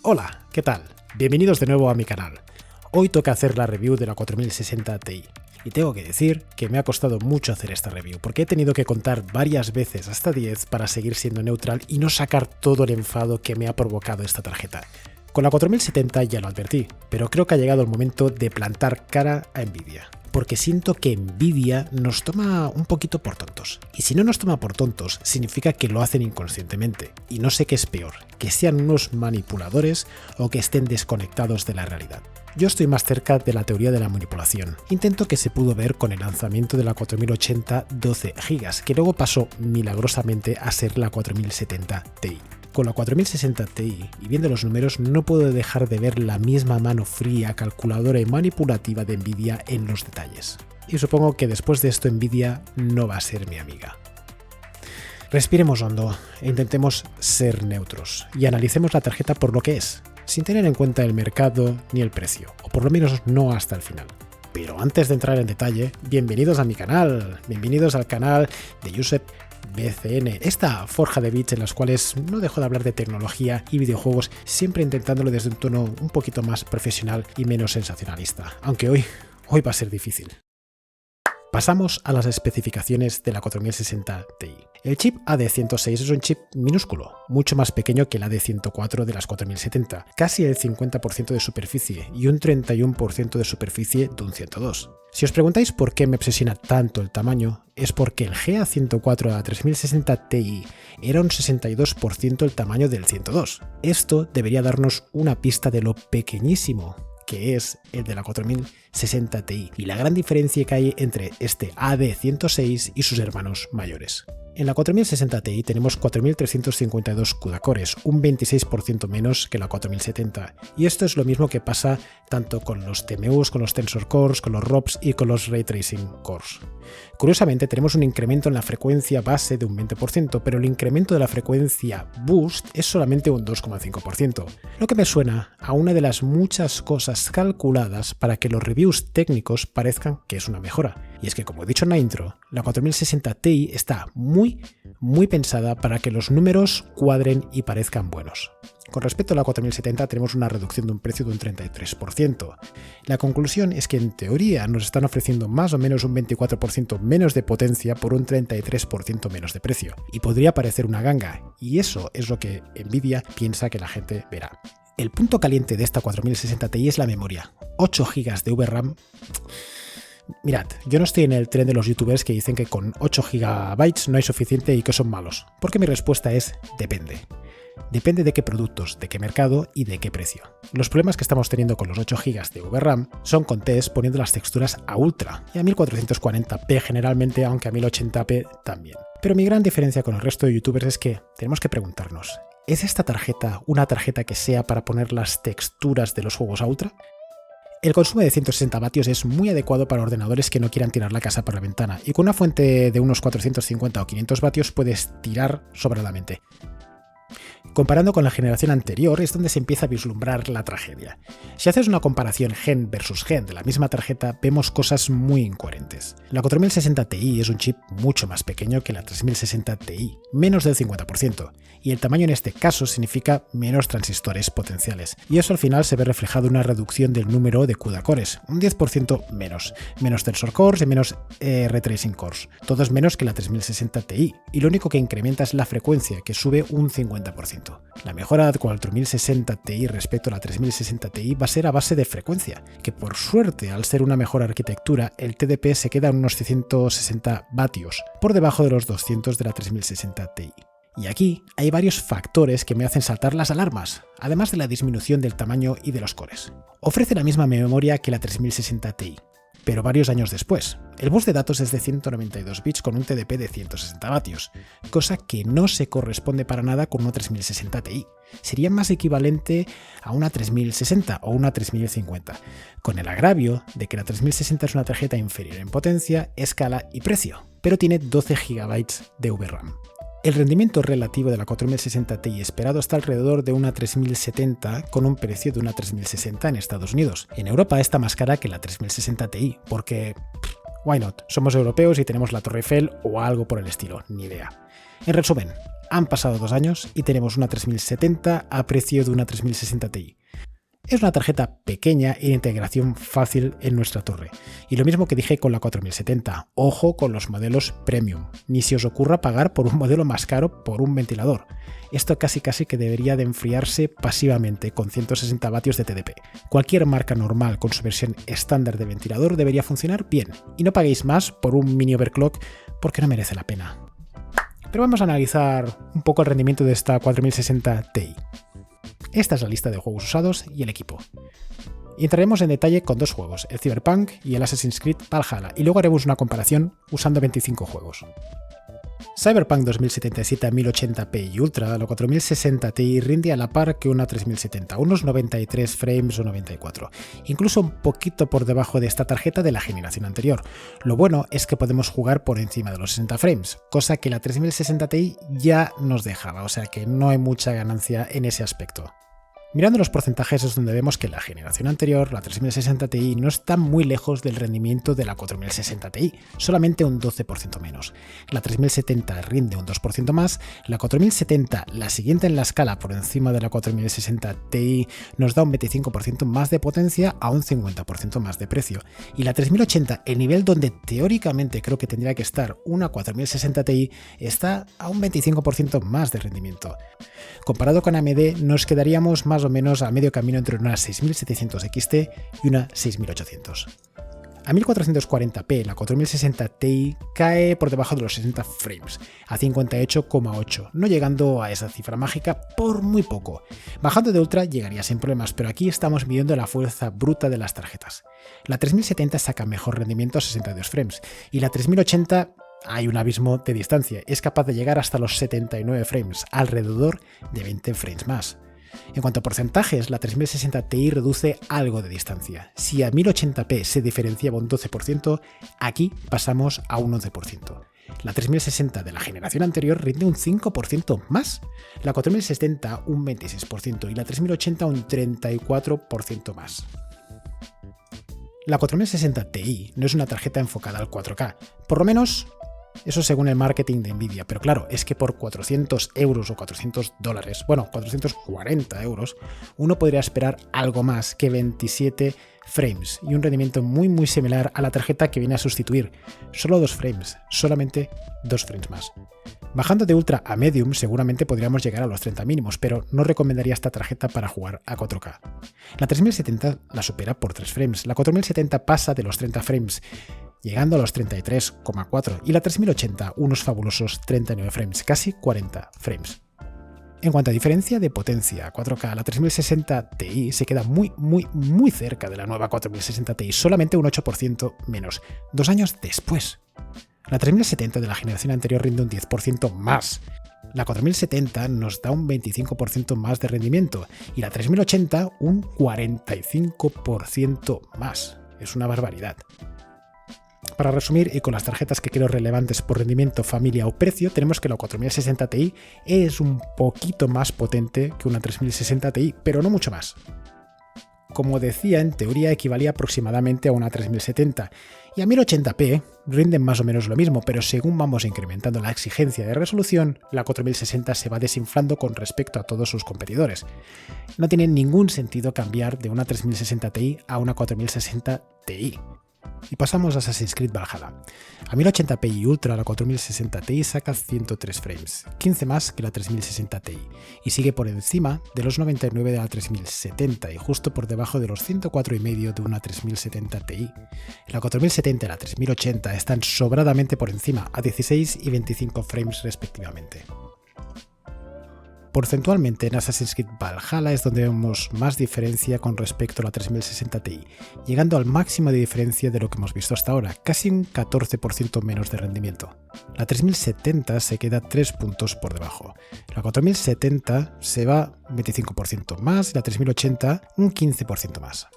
Hola, ¿qué tal? Bienvenidos de nuevo a mi canal. Hoy toca hacer la review de la 4060 Ti. Y tengo que decir que me ha costado mucho hacer esta review, porque he tenido que contar varias veces hasta 10 para seguir siendo neutral y no sacar todo el enfado que me ha provocado esta tarjeta. Con la 4070 ya lo advertí, pero creo que ha llegado el momento de plantar cara a Nvidia. Porque siento que Nvidia nos toma un poquito por tontos. Y si no nos toma por tontos, significa que lo hacen inconscientemente. Y no sé qué es peor, que sean unos manipuladores o que estén desconectados de la realidad. Yo estoy más cerca de la teoría de la manipulación. Intento que se pudo ver con el lanzamiento de la 4080 12 GB, que luego pasó milagrosamente a ser la 4070 Ti. Con la 4060 Ti, y viendo los números, no puedo dejar de ver la misma mano fría, calculadora y manipulativa de Nvidia en los detalles. Y supongo que después de esto Nvidia no va a ser mi amiga. Respiremos hondo e intentemos ser neutros, y analicemos la tarjeta por lo que es, sin tener en cuenta el mercado ni el precio, o por lo menos no hasta el final. Pero antes de entrar en detalle, bienvenidos a mi canal, bienvenidos al canal de Josep BCN, esta forja de bits en las cuales no dejo de hablar de tecnología y videojuegos, siempre intentándolo desde un tono un poquito más profesional y menos sensacionalista, aunque hoy va a ser difícil. Pasamos a las especificaciones de la 4060 Ti. El chip AD106 es un chip minúsculo, mucho más pequeño que el AD104 de las 4070, casi el 50% de superficie y un 31% de superficie de un 102. Si os preguntáis por qué me obsesiona tanto el tamaño, es porque el GA104 de la 3060 Ti era un 62% el tamaño del 102. Esto debería darnos una pista de lo pequeñísimo que es el de la 4060 Ti y la gran diferencia que hay entre este AD106 y sus hermanos mayores. En la 4060 Ti tenemos 4352 CUDA-cores, un 26% menos que la 4070, y esto es lo mismo que pasa tanto con los TMUs, con los Tensor Cores, con los ROPs y con los Ray Tracing Cores. Curiosamente tenemos un incremento en la frecuencia base de un 20%, pero el incremento de la frecuencia boost es solamente un 2,5%, lo que me suena a una de las muchas cosas calculadas para que los reviews técnicos parezcan que es una mejora. Y es que, como he dicho en la intro, la 4060 Ti está muy pensada para que los números cuadren y parezcan buenos. Con respecto a la 4070 tenemos una reducción de un precio de un 33%. La conclusión es que en teoría nos están ofreciendo más o menos un 24% menos de potencia por un 33% menos de precio. Y podría parecer una ganga, y eso es lo que Nvidia piensa que la gente verá. El punto caliente de esta 4060 Ti es la memoria. 8 GB de VRAM. Mirad, yo no estoy en el tren de los youtubers que dicen que con 8 GB no hay suficiente y que son malos, porque mi respuesta es depende. Depende de qué productos, de qué mercado y de qué precio. Los problemas que estamos teniendo con los 8 GB de VRAM son con test poniendo las texturas a ultra y a 1440p generalmente, aunque a 1080p también. Pero mi gran diferencia con el resto de youtubers es que tenemos que preguntarnos, ¿es esta tarjeta una tarjeta que sea para poner las texturas de los juegos a ultra? El consumo de 160 vatios es muy adecuado para ordenadores que no quieran tirar la casa por la ventana, y con una fuente de unos 450 o 500 vatios puedes tirar sobradamente. Comparando con la generación anterior es donde se empieza a vislumbrar la tragedia. Si haces una comparación gen versus gen de la misma tarjeta, vemos cosas muy incoherentes. La 4060 Ti es un chip mucho más pequeño que la 3060 Ti, menos del 50%, y el tamaño en este caso significa menos transistores potenciales, y eso al final se ve reflejado en una reducción del número de CUDA-cores, un 10% menos Tensor Cores y menos Ray Tracing Cores, todos menos que la 3060 Ti, y lo único que incrementa es la frecuencia, que sube un 50%. La mejora de 4060 Ti respecto a la 3060 Ti va a ser a base de frecuencia, que por suerte, al ser una mejor arquitectura, el TDP se queda en unos 660 vatios, por debajo de los 200 de la 3060 Ti. Y aquí hay varios factores que me hacen saltar las alarmas, además de la disminución del tamaño y de los cores. Ofrece la misma memoria que la 3060 Ti, pero varios años después. El bus de datos es de 192 bits con un TDP de 160 vatios, cosa que no se corresponde para nada con una 3060 Ti. Sería más equivalente a una 3060 o una 3050, con el agravio de que la 3060 es una tarjeta inferior en potencia, escala y precio, pero tiene 12 GB de VRAM. El rendimiento relativo de la 4060 Ti esperado está alrededor de una 3070 con un precio de una 3060 en Estados Unidos. En Europa está más cara que la 3060 Ti, porque why not? Somos europeos y tenemos la Torre Eiffel o algo por el estilo, ni idea. En resumen, Han pasado 2 años y tenemos una 3070 a precio de una 3060 Ti. Es una tarjeta pequeña y de integración fácil en nuestra torre. Y lo mismo que dije con la 4070, ojo con los modelos premium. Ni se os ocurra pagar por un modelo más caro por un ventilador. Esto casi que debería de enfriarse pasivamente con 160 vatios de TDP. Cualquier marca normal con su versión estándar de ventilador debería funcionar bien. Y no paguéis más por un mini overclock porque no merece la pena. Pero vamos a analizar un poco el rendimiento de esta 4060 Ti. Esta es la lista de juegos usados y el equipo. Y entraremos en detalle con 2 juegos, el Cyberpunk y el Assassin's Creed Valhalla, y luego haremos una comparación usando 25 juegos. Cyberpunk 2077 a 1080p y Ultra, la 4060 Ti rinde a la par que una 3070, unos 93 frames o 94, incluso un poquito por debajo de esta tarjeta de la generación anterior. Lo bueno es que podemos jugar por encima de los 60 frames, cosa que la 3060 Ti ya nos dejaba, o sea que no hay mucha ganancia en ese aspecto. Mirando los porcentajes es donde vemos que la generación anterior, la 3060 Ti, no está muy lejos del rendimiento de la 4060 Ti, solamente un 12% menos. La 3070 rinde un 2% más, la 4070, la siguiente en la escala por encima de la 4060 Ti, nos da un 25% más de potencia a un 50% más de precio. Y la 3080, el nivel donde teóricamente creo que tendría que estar una 4060 Ti, está a un 25% más de rendimiento. Comparado con AMD, nos quedaríamos más o menos a medio camino entre una 6700 XT y una 6800. A 1440p la 4060 Ti cae por debajo de los 60 frames, a 58,8, no llegando a esa cifra mágica por muy poco. Bajando de Ultra llegaría sin problemas, pero aquí estamos midiendo la fuerza bruta de las tarjetas. La 3070 saca mejor rendimiento a 62 frames, y la 3080 hay un abismo de distancia, es capaz de llegar hasta los 79 frames, alrededor de 20 frames más. En cuanto a porcentajes, la 3060 Ti reduce algo de distancia. Si a 1080p se diferenciaba un 12%, aquí pasamos a un 11%. La 3060 de la generación anterior rinde un 5% más, la 4070 un 26% y la 3080 un 34% más. La 4060 Ti no es una tarjeta enfocada al 4K, por lo menos eso según el marketing de Nvidia, pero claro, es que por 400 euros o $400, bueno, 440 euros, uno podría esperar algo más que 27 frames y un rendimiento muy similar a la tarjeta que viene a sustituir. Solo 2 frames, solamente 2 frames más. Bajando de Ultra a Medium seguramente podríamos llegar a los 30 mínimos, pero no recomendaría esta tarjeta para jugar a 4K. La 3070 la supera por 3 frames, la 4070 pasa de los 30 frames, llegando a los 33,4 y la 3080 unos fabulosos 39 frames, casi 40 frames. En cuanto a diferencia de potencia 4K, la 3060 Ti se queda muy cerca de la nueva 4060 Ti, solamente un 8% menos, 2 años después. La 3070 de la generación anterior rinde un 10% más. La 4070 nos da un 25% más de rendimiento y la 3080 un 45% más. Es una barbaridad. Para resumir, y con las tarjetas que creo relevantes por rendimiento, familia o precio, tenemos que la 4060 Ti es un poquito más potente que una 3060 Ti, pero no mucho más. Como decía, en teoría equivalía aproximadamente a una 3070, y a 1080p rinden más o menos lo mismo, pero según vamos incrementando la exigencia de resolución, la 4060 se va desinflando con respecto a todos sus competidores. No tiene ningún sentido cambiar de una 3060 Ti a una 4060 Ti. Y pasamos a Assassin's Creed Valhalla. A 1080p y Ultra la 4060 Ti saca 103 frames, 15 más que la 3060 Ti, y sigue por encima de los 99 de la 3070 y justo por debajo de los 104,5 de una 3070 Ti. La 4070 y la 3080 están sobradamente por encima, a 16 y 25 frames respectivamente. Porcentualmente en Assassin's Creed Valhalla es donde vemos más diferencia con respecto a la 3060 Ti, llegando al máximo de diferencia de lo que hemos visto hasta ahora, casi un 14% menos de rendimiento. La 3070 se queda 3 puntos por debajo, la 4070 se va un 25% más y la 3080 un 15% más.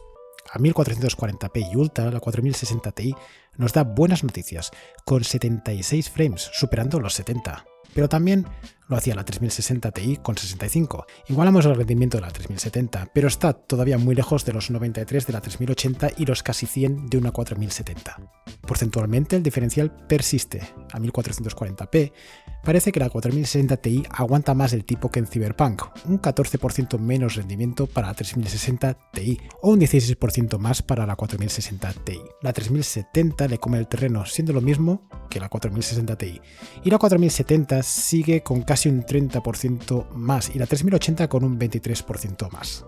A 1440p y Ultra, la 4060 Ti nos da buenas noticias, con 76 frames, superando los 70. Pero también lo hacía la 3060 Ti con 65. Igualamos el rendimiento de la 3070, pero está todavía muy lejos de los 93 de la 3080 y los casi 100 de una 4070. Porcentualmente el diferencial persiste. A 1440p Parece que la 4060 Ti aguanta más el tipo que en Cyberpunk, un 14% menos rendimiento para la 3060 Ti o un 16% más para la 4060 Ti. La 3070 le come el terreno, siendo lo mismo que la 4060 Ti. Y la 4070 sigue con casi un 30% más y la 3080 con un 23% más.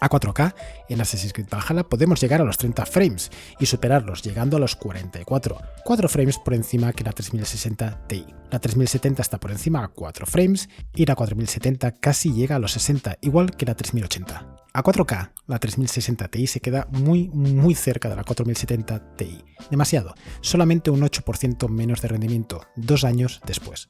A 4K, en Assassin's Creed Valhalla podemos llegar a los 30 frames y superarlos llegando a los 44, 4 frames por encima que la 3060 Ti. La 3070 está por encima a 4 frames y la 4070 casi llega a los 60, igual que la 3080. A 4K, la 3060 Ti se queda muy cerca de la 4070 Ti. Demasiado, solamente un 8% menos de rendimiento, 2 años después.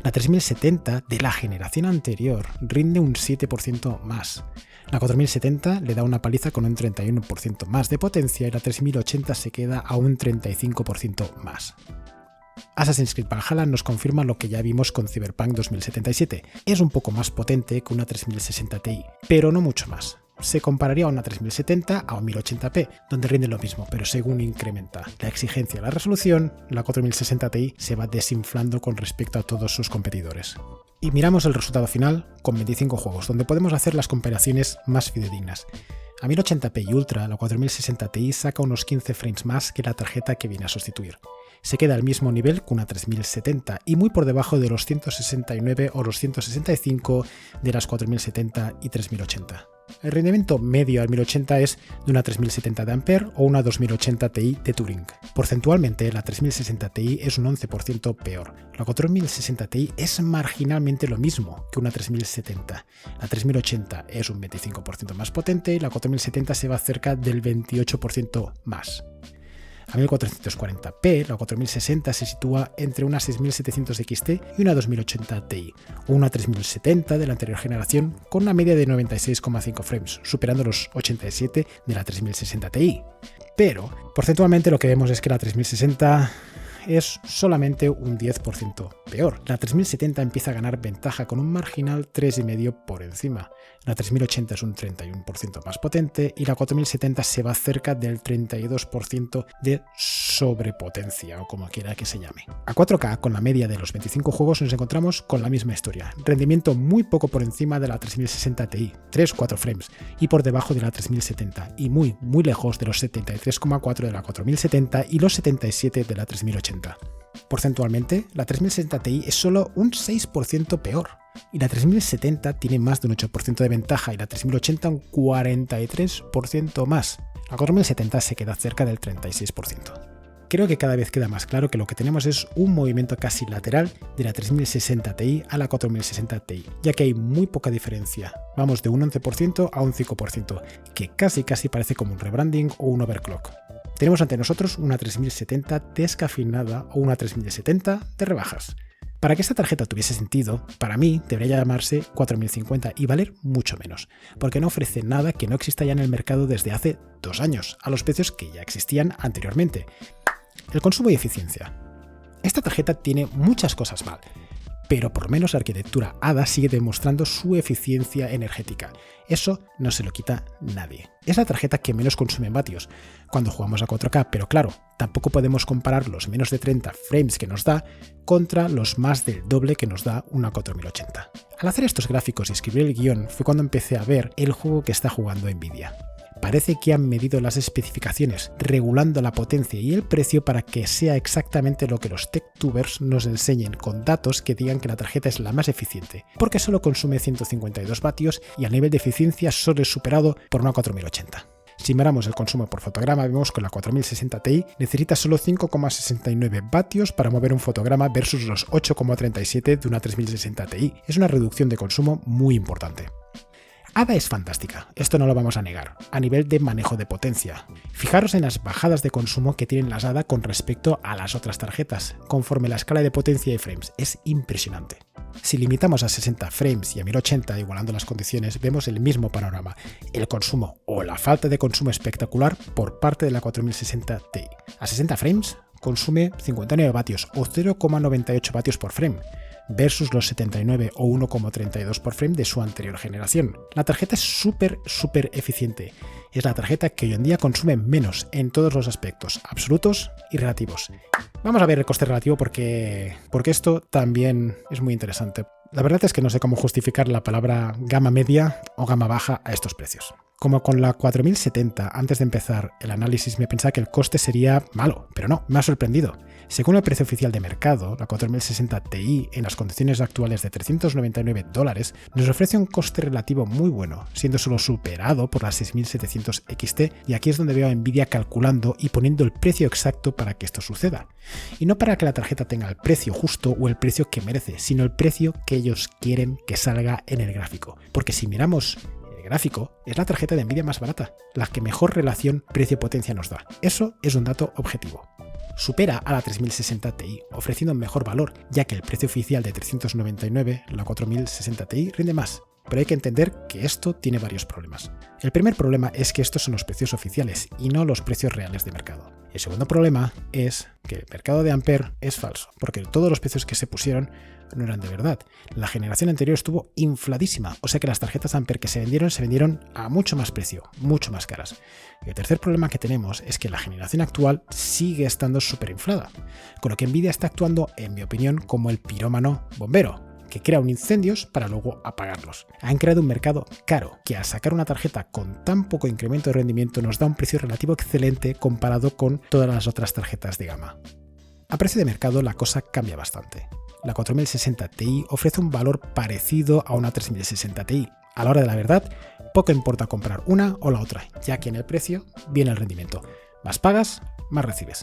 La 3070 de la generación anterior rinde un 7% más. La 4070 le da una paliza con un 31% más de potencia y la 3080 se queda a un 35% más. Assassin's Creed Valhalla nos confirma lo que ya vimos con Cyberpunk 2077. Es un poco más potente que una 3060 Ti, pero no mucho más. Se compararía a una 3070 a un 1080p, donde rinde lo mismo, pero según incrementa la exigencia y la resolución, la 4060 Ti se va desinflando con respecto a todos sus competidores. Y miramos el resultado final con 25 juegos, donde podemos hacer las comparaciones más fidedignas. A 1080p y Ultra, la 4060 Ti saca unos 15 frames más que la tarjeta que viene a sustituir. Se queda al mismo nivel que una 3070 y muy por debajo de los 169 o los 165 de las 4070 y 3080. El rendimiento medio al 1080 es de una 3070 de Ampere o una 2080 Ti de Turing. Porcentualmente, la 3060 Ti es un 11% peor. La 4060 Ti es marginalmente lo mismo que una 3070. La 3080 es un 25% más potente y la 4070 se va cerca del 28% más. A 1440p, la 4060 se sitúa entre una 6700 XT y una 2080 Ti, o una 3070 de la anterior generación con una media de 96,5 frames, superando los 87 de la 3060 Ti. Pero, porcentualmente lo que vemos es que la 3060 es solamente un 10% peor. La 3070 empieza a ganar ventaja con un marginal 3,5 por encima. La 3080 es un 31% más potente y la 4070 se va cerca del 32% de sobrepotencia o como quiera que se llame. A 4K, con la media de los 25 juegos, nos encontramos con la misma historia. Rendimiento muy poco por encima de la 3060 Ti, 3-4 frames, y por debajo de la 3070 y muy lejos de los 73,4 de la 4070 y los 77 de la 3080. Porcentualmente, la 3060 Ti es solo un 6% peor, y la 3070 tiene más de un 8% de ventaja y la 3080 un 43% más. La 4070 se queda cerca del 36%. Creo que cada vez queda más claro que lo que tenemos es un movimiento casi lateral de la 3060 Ti a la 4060 Ti, ya que hay muy poca diferencia. Vamos de un 11% a un 5%, que casi parece como un rebranding o un overclock. Tenemos ante nosotros una 3070 descafeinada o una 3070 de rebajas. Para que esta tarjeta tuviese sentido, para mí debería llamarse 4050 y valer mucho menos, porque no ofrece nada que no exista ya en el mercado desde hace 2 años, a los precios que ya existían anteriormente. El consumo y eficiencia. Esta tarjeta tiene muchas cosas mal, pero por lo menos la arquitectura ADA sigue demostrando su eficiencia energética. Eso no se lo quita nadie. Es la tarjeta que menos consume en vatios cuando jugamos a 4K, pero claro, tampoco podemos comparar los menos de 30 frames que nos da contra los más del doble que nos da una 4080. Al hacer estos gráficos y escribir el guión fue cuando empecé a ver el juego que está jugando Nvidia. Parece que han medido las especificaciones, regulando la potencia y el precio para que sea exactamente lo que los techtubers nos enseñen con datos que digan que la tarjeta es la más eficiente, porque solo consume 152 vatios y a nivel de eficiencia solo es superado por una 4080. Si miramos el consumo por fotograma, vemos que la 4060 Ti necesita solo 5,69 vatios para mover un fotograma versus los 8,37 de una 3060 Ti. Es una reducción de consumo muy importante. ADA es fantástica, esto no lo vamos a negar, a nivel de manejo de potencia. Fijaros en las bajadas de consumo que tienen las ADA con respecto a las otras tarjetas, conforme la escala de potencia y frames, es impresionante. Si limitamos a 60 frames y a 1080 igualando las condiciones, vemos el mismo panorama, el consumo o la falta de consumo espectacular por parte de la 4060 Ti. A 60 frames consume 59 vatios o 0,98 vatios por frame, versus los 79 o 1,32 por frame de su anterior generación. La tarjeta es súper eficiente. es la tarjeta que hoy en día consume menos en todos los aspectos, absolutos y relativos. Vamos a ver el coste relativo porque esto también es muy interesante. La verdad es que no sé cómo justificar la palabra gama media o gama baja a estos precios. Como con la 4070, antes de empezar el análisis me pensaba que el coste sería malo, pero no, me ha sorprendido. Según el precio oficial de mercado, la 4060 Ti en las condiciones actuales de $399 nos ofrece un coste relativo muy bueno, siendo solo superado por la 6700 XT, y aquí es donde veo a Nvidia calculando y poniendo el precio exacto para que esto suceda. Y no para que la tarjeta tenga el precio justo o el precio que merece, sino el precio que ellos quieren que salga en el gráfico. Porque si miramos gráfico, es la tarjeta de Nvidia más barata, la que mejor relación precio-potencia nos da. Eso es un dato objetivo. Supera a la 3060 Ti, ofreciendo un mejor valor, ya que el precio oficial de 399, la 4060 Ti, rinde más. Pero hay que entender que esto tiene varios problemas. El primer problema es que estos son los precios oficiales y no los precios reales de mercado. El segundo problema es que el mercado de Ampere es falso, porque todos los precios que se pusieron no eran de verdad. La generación anterior estuvo infladísima, o sea que las tarjetas Ampere que se vendieron a mucho más precio, mucho más caras. Y el tercer problema que tenemos es que la generación actual sigue estando súper inflada, con lo que Nvidia está actuando, en mi opinión, como el pirómano bombero, que crea un incendios para luego apagarlos. Han creado un mercado caro, que al sacar una tarjeta con tan poco incremento de rendimiento nos da un precio relativo excelente comparado con todas las otras tarjetas de gama. A precio de mercado la cosa cambia bastante. La 4060 Ti ofrece un valor parecido a una 3060 Ti. A la hora de la verdad, poco importa comprar una o la otra, ya que en el precio viene el rendimiento. Más pagas, más recibes.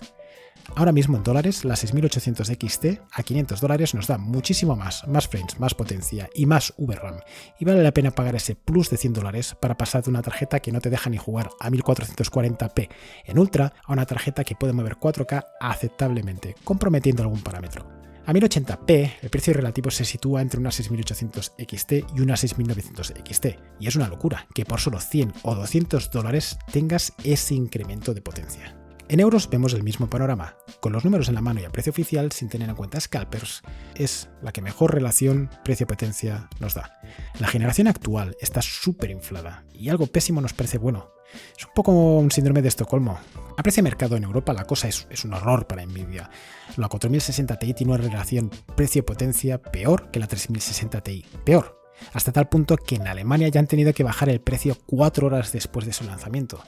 Ahora mismo en dólares, la 6800 XT a $500 nos da muchísimo más frames, más potencia y más VRAM. Y vale la pena pagar ese plus de $100 para pasar de una tarjeta que no te deja ni jugar a 1440p en Ultra a una tarjeta que puede mover 4K aceptablemente, comprometiendo algún parámetro. A 1080p, el precio relativo se sitúa entre una 6800 XT y una 6900 XT, y es una locura que por solo $100 o $200 tengas ese incremento de potencia. En euros vemos el mismo panorama. Con los números en la mano y a precio oficial, sin tener en cuenta scalpers, es la que mejor relación precio-potencia nos da. La generación actual está súper inflada y algo pésimo nos parece bueno. Es un poco un síndrome de Estocolmo. A precio de mercado en Europa la cosa es un horror para Nvidia. La 4060 Ti tiene una relación precio-potencia peor que la 3060 Ti. Peor. Hasta tal punto que en Alemania ya han tenido que bajar el precio 4 horas después de su lanzamiento.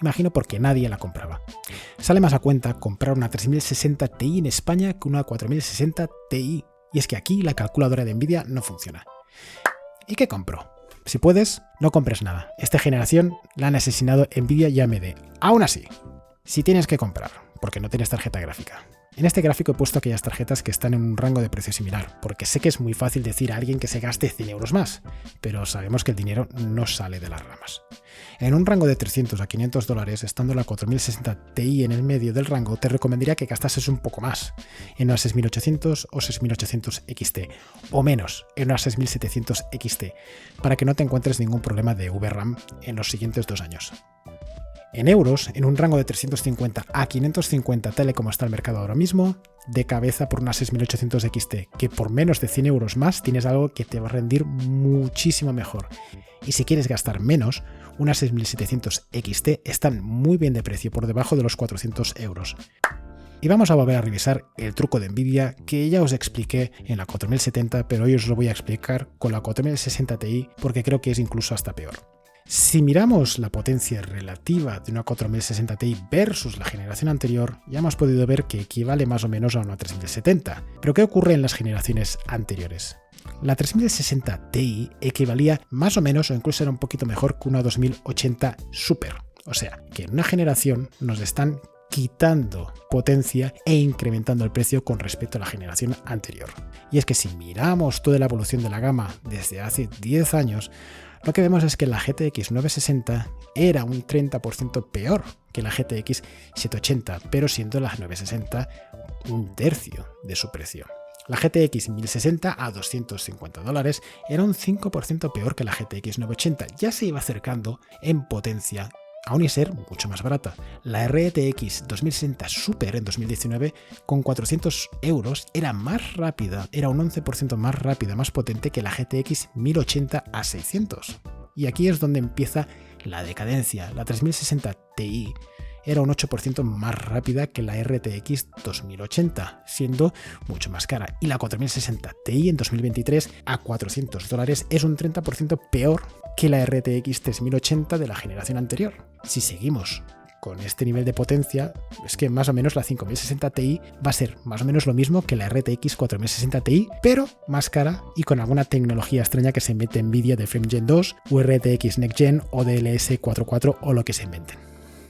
Imagino porque nadie la compraba. Sale más a cuenta comprar una 3060 Ti en España que una 4060 Ti. Y es que aquí la calculadora de Nvidia no funciona. ¿Y qué compro? Si puedes, no compres nada. Esta generación la han asesinado Nvidia y AMD. Aún así, si tienes que comprar, porque no tienes tarjeta gráfica. En este gráfico he puesto aquellas tarjetas que están en un rango de precio similar, porque sé que es muy fácil decir a alguien que se gaste 100 euros más, pero sabemos que el dinero no sale de las ramas. En un rango de 300 a $500, estando la 4060 Ti en el medio del rango, te recomendaría que gastases un poco más, en una 6800 o 6800 XT, o menos, en una 6700 XT, para que no te encuentres ningún problema de VRAM en los siguientes 2 años. En euros, en un rango de 350 a 550 tal y como está el mercado ahora mismo, de cabeza por una 6800 XT, que por menos de 100 euros más tienes algo que te va a rendir muchísimo mejor. Y si quieres gastar menos, unas 6700 XT están muy bien de precio, por debajo de los 400 euros. Y vamos a volver a revisar el truco de Nvidia que ya os expliqué en la 4070, pero hoy os lo voy a explicar con la 4060 Ti porque creo que es incluso hasta peor. Si miramos la potencia relativa de una 4060 Ti versus la generación anterior, ya hemos podido ver que equivale más o menos a una 3070. Pero ¿qué ocurre en las generaciones anteriores? La 3060 Ti equivalía más o menos o incluso era un poquito mejor que una 2080 Super. O sea, que en una generación nos están quitando potencia e incrementando el precio con respecto a la generación anterior. Y es que si miramos toda la evolución de la gama desde hace 10 años, lo que vemos es que la GTX 960 era un 30% peor que la GTX 780, pero siendo la 960 un tercio de su precio. La GTX 1060 a $250 era un 5% peor que la GTX 980, ya se iba acercando en potencia, aún y ser mucho más barata. La RTX 2060 Super en 2019 con 400 euros era más rápida, era un 11% más rápida, más potente que la GTX 1080 a 600. Y aquí es donde empieza la decadencia. La 3060 Ti era un 8% más rápida que la RTX 2080, siendo mucho más cara. Y la 4060 Ti en 2023 a $400 es un 30% peor que la RTX 3080 de la generación anterior. Si seguimos con este nivel de potencia, es que más o menos la 5060 Ti va a ser más o menos lo mismo que la RTX 4060 Ti, pero más cara y con alguna tecnología extraña que se mete Nvidia de FrameGen 2 o RTX Next Gen o DLS 44 o lo que se inventen.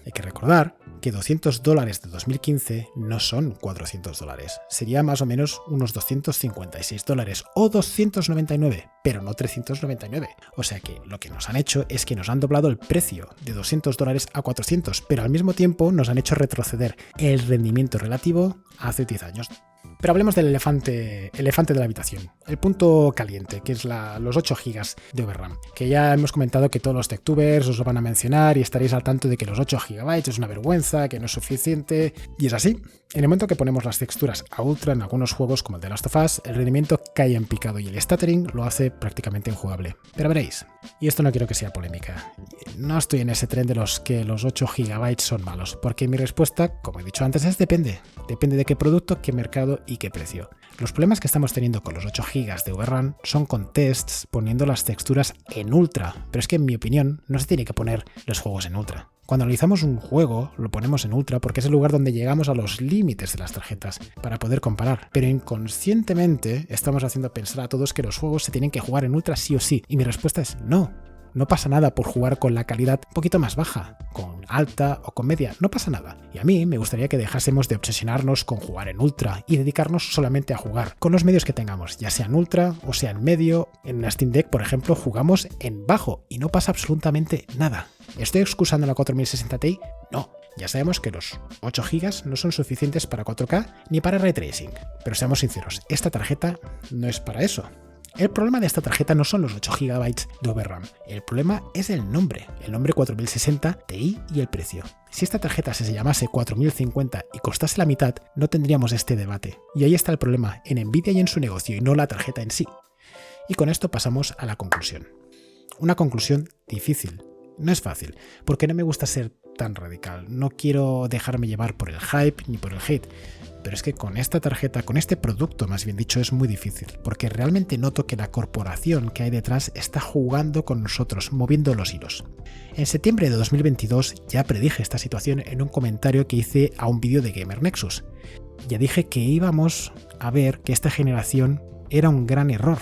Hay que recordar que $200 de 2015 no son $400, sería más o menos unos $256 o 299, pero no 399. O sea que lo que nos han hecho es que nos han doblado el precio de $200 a 400, pero al mismo tiempo nos han hecho retroceder el rendimiento relativo a hace 10 años. Pero hablemos del elefante de la habitación, el punto caliente, que es los 8 GB de VRAM, que ya hemos comentado que todos los techtubers os lo van a mencionar y estaréis al tanto de que los 8 GB es una vergüenza, que no es suficiente, y es así. En el momento que ponemos las texturas a ultra en algunos juegos como el de Last of Us, el rendimiento cae en picado y el stuttering lo hace prácticamente injugable. Pero veréis, y esto no quiero que sea polémica, no estoy en ese tren de los que los 8 GB son malos, porque mi respuesta, como he dicho antes, es depende de qué producto, qué mercado y qué precio. Los problemas que estamos teniendo con los 8 GB de VRAM son con tests poniendo las texturas en ultra, pero es que en mi opinión no se tiene que poner los juegos en ultra. Cuando analizamos un juego lo ponemos en ultra porque es el lugar donde llegamos a los límites de las tarjetas para poder comparar, pero inconscientemente estamos haciendo pensar a todos que los juegos se tienen que jugar en ultra sí o sí, y mi respuesta es no. No pasa nada por jugar con la calidad un poquito más baja, con alta o con media, no pasa nada. Y a mí me gustaría que dejásemos de obsesionarnos con jugar en ultra y dedicarnos solamente a jugar con los medios que tengamos, ya sea en ultra o sea en medio. En una Steam Deck, por ejemplo, jugamos en bajo y no pasa absolutamente nada. ¿Estoy excusando la 4060 Ti? No. Ya sabemos que los 8 GB no son suficientes para 4K ni para ray tracing, pero seamos sinceros, esta tarjeta no es para eso. El problema de esta tarjeta no son los 8 GB de VRAM, el problema es el nombre 4060 Ti y el precio. Si esta tarjeta se llamase 4050 y costase la mitad, no tendríamos este debate. Y ahí está el problema, en Nvidia y en su negocio y no la tarjeta en sí. Y con esto pasamos a la conclusión. Una conclusión difícil. No es fácil, porque no me gusta ser tan radical. No quiero dejarme llevar por el hype ni por el hate. Pero es que con esta tarjeta, con este producto más bien dicho, es muy difícil, porque realmente noto que la corporación que hay detrás está jugando con nosotros, moviendo los hilos. En septiembre de 2022 ya predije esta situación en un comentario que hice a un vídeo de Gamer Nexus. Ya dije que íbamos a ver que esta generación era un gran error.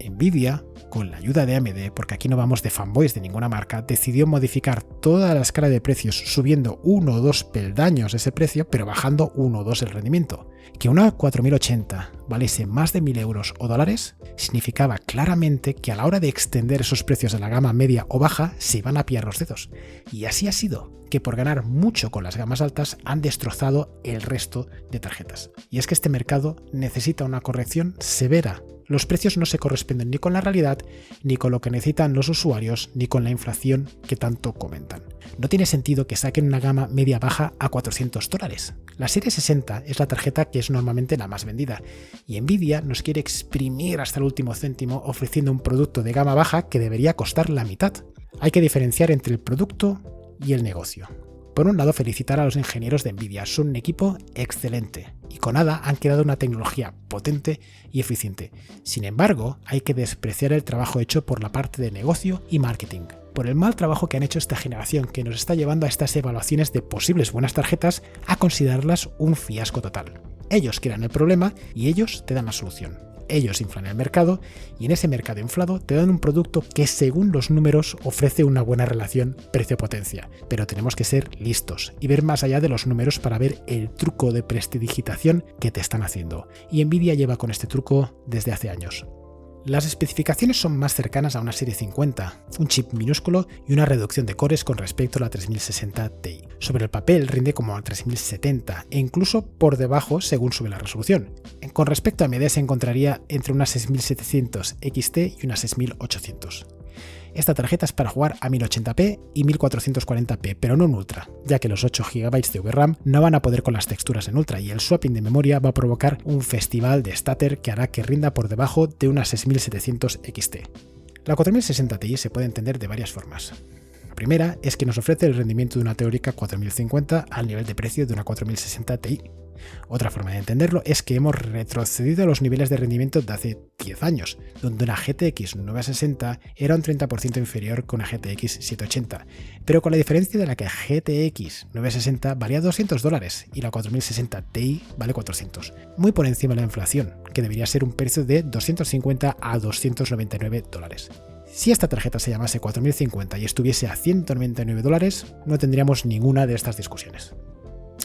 Nvidia, con la ayuda de AMD, porque aquí no vamos de fanboys de ninguna marca, decidió modificar toda la escala de precios subiendo 1 o 2 peldaños ese precio, pero bajando 1 o 2 el rendimiento. Que una 4080 valiese más de 1000 euros o dólares significaba claramente que a la hora de extender esos precios de la gama media o baja se iban a pillar los dedos. Y así ha sido, que por ganar mucho con las gamas altas han destrozado el resto de tarjetas. Y es que este mercado necesita una corrección severa. Los precios no se corresponden ni con la realidad, ni con lo que necesitan los usuarios, ni con la inflación que tanto comentan. No tiene sentido que saquen una gama media-baja a $400. La serie 60 es la tarjeta que es normalmente la más vendida, y Nvidia nos quiere exprimir hasta el último céntimo ofreciendo un producto de gama baja que debería costar la mitad. Hay que diferenciar entre el producto y el negocio. Por un lado, felicitar a los ingenieros de Nvidia, son un equipo excelente y con ADA han creado una tecnología potente y eficiente. Sin embargo, hay que despreciar el trabajo hecho por la parte de negocio y marketing, por el mal trabajo que han hecho esta generación que nos está llevando a estas evaluaciones de posibles buenas tarjetas a considerarlas un fiasco total. Ellos crean el problema y ellos te dan la solución. Ellos inflan el mercado y en ese mercado inflado te dan un producto que según los números ofrece una buena relación precio-potencia. Pero tenemos que ser listos y ver más allá de los números para ver el truco de prestidigitación que te están haciendo. Y Nvidia lleva con este truco desde hace años. Las especificaciones son más cercanas a una serie 50, un chip minúsculo y una reducción de cores con respecto a la 3060 Ti. Sobre el papel rinde como a 3070 e incluso por debajo según sube la resolución. Con respecto a AMD se encontraría entre una 6700 XT y una 6800. Esta tarjeta es para jugar a 1080p y 1440p, pero no en Ultra, ya que los 8 GB de VRAM no van a poder con las texturas en Ultra y el swapping de memoria va a provocar un festival de stutter que hará que rinda por debajo de una 6700 XT. La 4060 Ti se puede entender de varias formas. La primera es que nos ofrece el rendimiento de una teórica 4050 al nivel de precio de una 4060 Ti. Otra forma de entenderlo es que hemos retrocedido a los niveles de rendimiento de hace 10 años, donde una GTX 960 era un 30% inferior que una GTX 780, pero con la diferencia de la que GTX 960 valía $200 y la 4060 Ti vale 400, muy por encima de la inflación, que debería ser un precio de 250 a $299. Si esta tarjeta se llamase 4050 y estuviese a $199, no tendríamos ninguna de estas discusiones.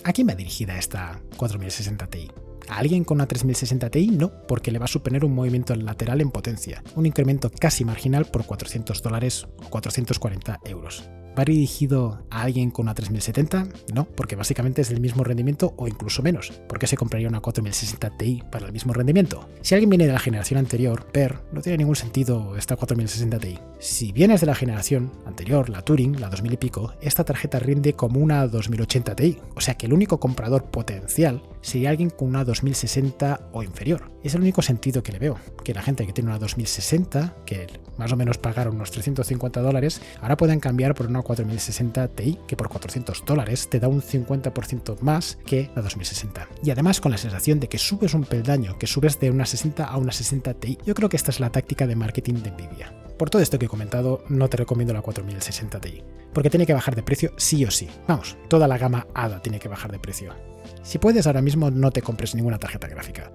¿A quién va dirigida esta 4060 Ti? ¿A alguien con una 3060 Ti? No, porque le va a suponer un movimiento lateral en potencia, un incremento casi marginal por $400 o 440 euros. ¿Va dirigido a alguien con una 3070? No, porque básicamente es del mismo rendimiento o incluso menos. ¿Por qué se compraría una 4060 Ti para el mismo rendimiento? Si alguien viene de la generación anterior, no tiene ningún sentido esta 4060 Ti. Si vienes de la generación anterior, la Turing, la 2000 y pico, esta tarjeta rinde como una 2080 Ti. O sea que el único comprador potencial sería alguien con una 2060 o inferior. Es el único sentido que le veo. Que la gente que tiene una 2060, que más o menos pagaron unos $350, ahora pueden cambiar por una 4060 Ti, que por $400 te da un 50% más que la 2060. Y además con la sensación de que subes un peldaño, que subes de una 60 a una 60 Ti. Yo creo que esta es la táctica de marketing de Nvidia. Por todo esto que he comentado, no te recomiendo la 4060 Ti, porque tiene que bajar de precio sí o sí. Vamos, toda la gama ADA tiene que bajar de precio. Si puedes, ahora mismo no te compres ninguna tarjeta gráfica.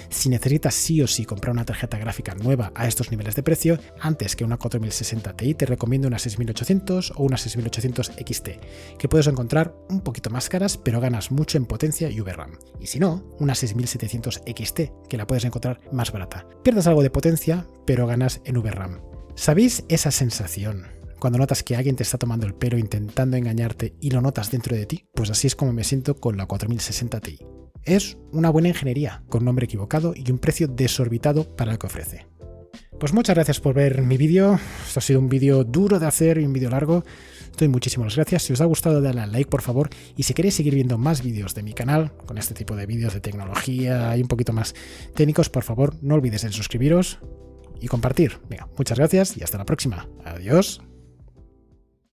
Si necesitas sí o sí comprar una tarjeta gráfica nueva a estos niveles de precio, antes que una 4060 Ti te recomiendo una 6800 o una 6800 XT, que puedes encontrar un poquito más caras, pero ganas mucho en potencia y VRAM. Y si no, una 6700 XT, que la puedes encontrar más barata. Pierdes algo de potencia, pero ganas en VRAM. ¿Sabéis esa sensación cuando notas que alguien te está tomando el pelo intentando engañarte y lo notas dentro de ti? Pues así es como me siento con la 4060 Ti. Es una buena ingeniería, con nombre equivocado y un precio desorbitado para lo que ofrece. Pues muchas gracias por ver mi vídeo. Esto ha sido un vídeo duro de hacer y un vídeo largo. Os doy muchísimas gracias. Si os ha gustado, dale al like, por favor. Y si queréis seguir viendo más vídeos de mi canal, con este tipo de vídeos de tecnología y un poquito más técnicos, por favor, no olvides en suscribiros y compartir. Venga, muchas gracias y hasta la próxima. Adiós.